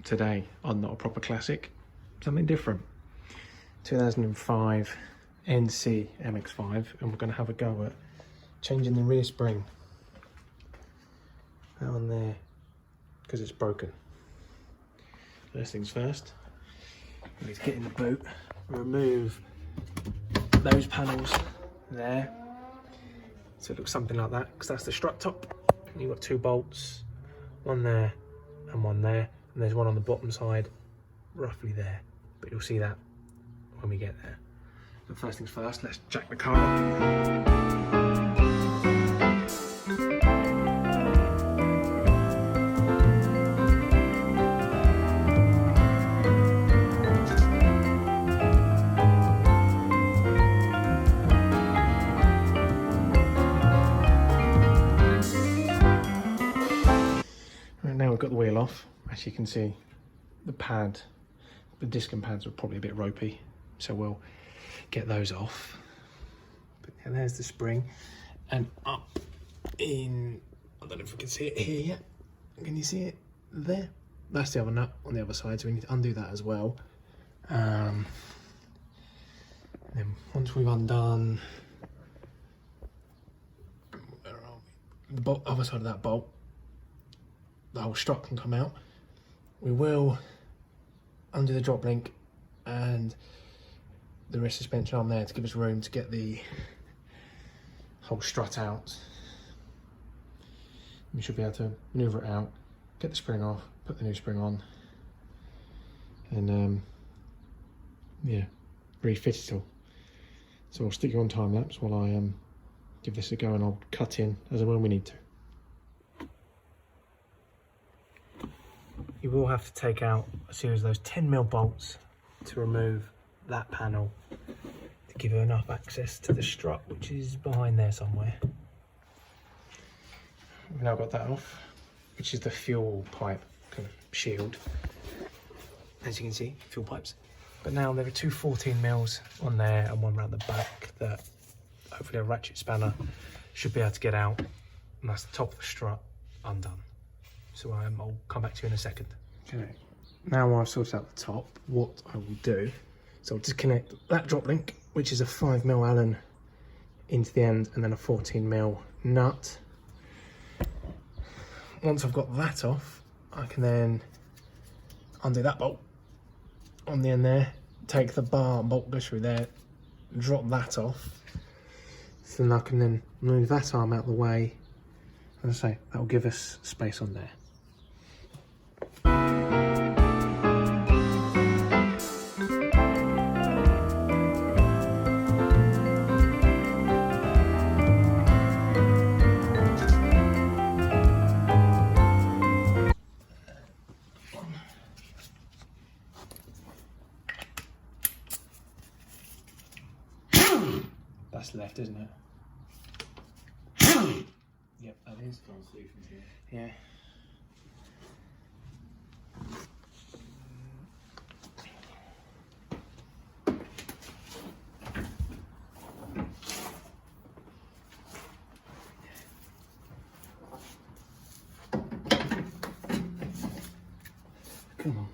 today on Not a Proper Classic, something different. 2005 NC MX5, and we're going to have a go at changing the rear spring. That one there, because it's broken. First things first, we need to get in the boot, remove those panels there. So it looks something like that, because that's the strut top. And you've got two bolts, one there and one there, and there's one on the bottom side, roughly there. But you'll see that when we get there. But first things first, let's jack the car up. Now we've got the wheel off. As you can see, the disc and pads are probably a bit ropey, so we'll get those off. But yeah, there's the spring, and up in, I don't know if we can see it here yet. Can you see it there? That's the other nut on the other side, so we need to undo that as well. And then once we've undone the other side of that bolt, the whole strut can come out. We will undo the drop link and the rear suspension arm there to give us room to get the whole strut out. We should be able to manoeuvre it out, get the spring off, put the new spring on, and yeah, refit it all. So I'll stick you on time lapse while I give this a go, and I'll cut in as and when we need to. You will have to take out a series of those 10mm bolts to remove that panel to give you enough access to the strut, which is behind there somewhere. We've now got that off, which is the fuel pipe kind of shield. As you can see, fuel pipes. But now there are two 14mm on there and one around the back that hopefully a ratchet spanner should be able to get out. And that's the top of the strut undone. So I'll come back to you in a second. Okay, now I've sorted out the top, what I will do, so I'll disconnect that drop link, which is a 5mm Allen into the end, and then a 14mm nut. Once I've got that off, I can then undo that bolt on the end there, take the bar and bolt goes through there, drop that off, so then I can then move that arm out of the way. As I say, that will give us space on there. That's left, isn't it? Yep, that is. Yeah. Come on.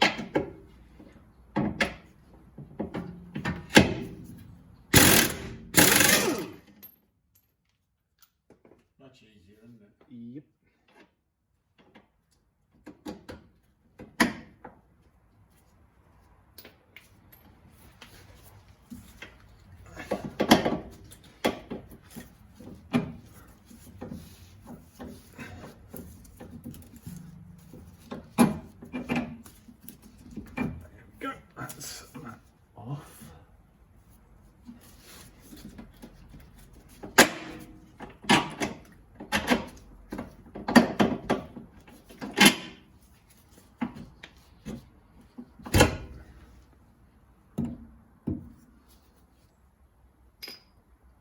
Much easier, isn't it? Yep. Go. That's that off.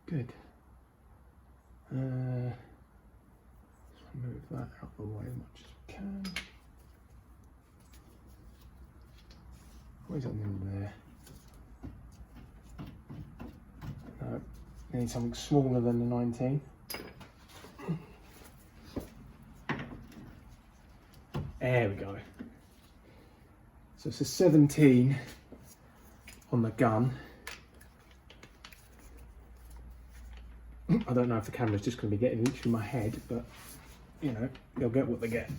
Good. Move that out of the way as much as we can. What is that in there? No, we need something smaller than the 19. There we go. So it's a 17 on the gun. I don't know if the camera's just going to be getting each in my head, but you know, they'll get what they get.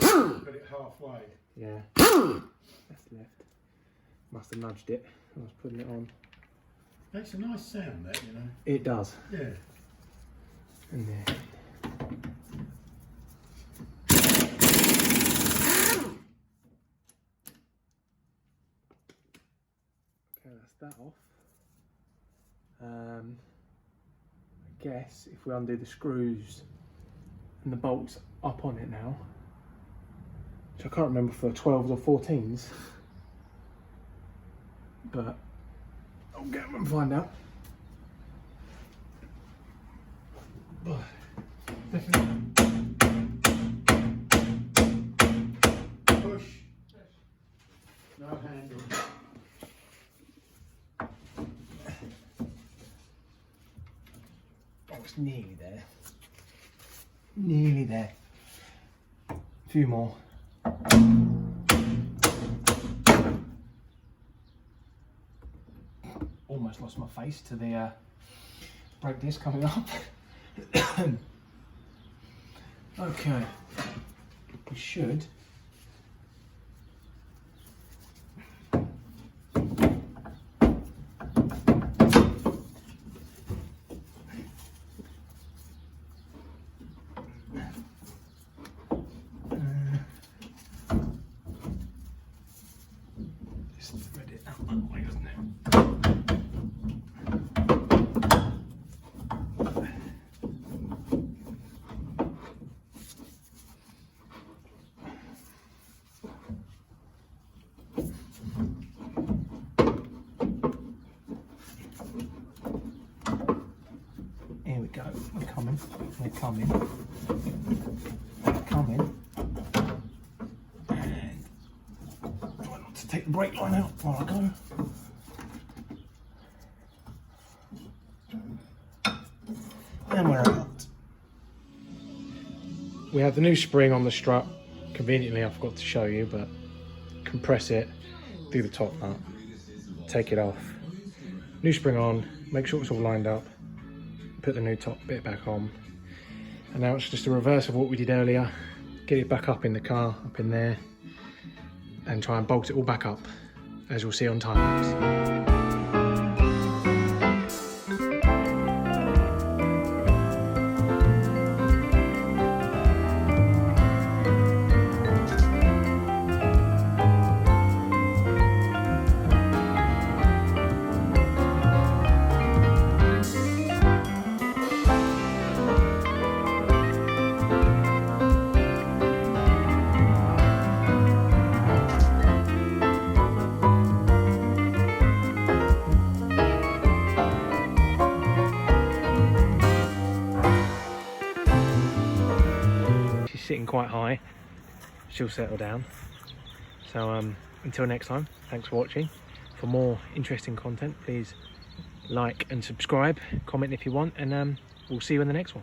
Put it halfway. Yeah, that's left. Must have nudged it. I was putting it on. Makes a nice sound, that, you know. It does. Yeah. And there. Okay, that's that off. I guess if we undo the screws and the bolts up on it now, which I can't remember for 12s or 14s, but I'll get them and find out. Push. No handle. Oh, it's nearly there. Nearly there. A few more. Almost lost my face to the brake disc coming up. Okay, we should. Just thread it out that way, doesn't it? Here we go, we're coming, we're coming, we're coming. And try not to take the brake line out while I go. And we're out. We have the new spring on the strut. Conveniently, I forgot to show you, but compress it, do the top nut, take it off. New spring on, make sure it's all lined up. Put the new top bit back on, and now it's just a reverse of what we did earlier. Get it back up in the car, up in there, and try and bolt it all back up, as you'll see on time lapse. Sitting quite high, she'll settle down. So until next time, thanks for watching. For more interesting content, please like and subscribe, comment if you want, and we'll see you in the next one.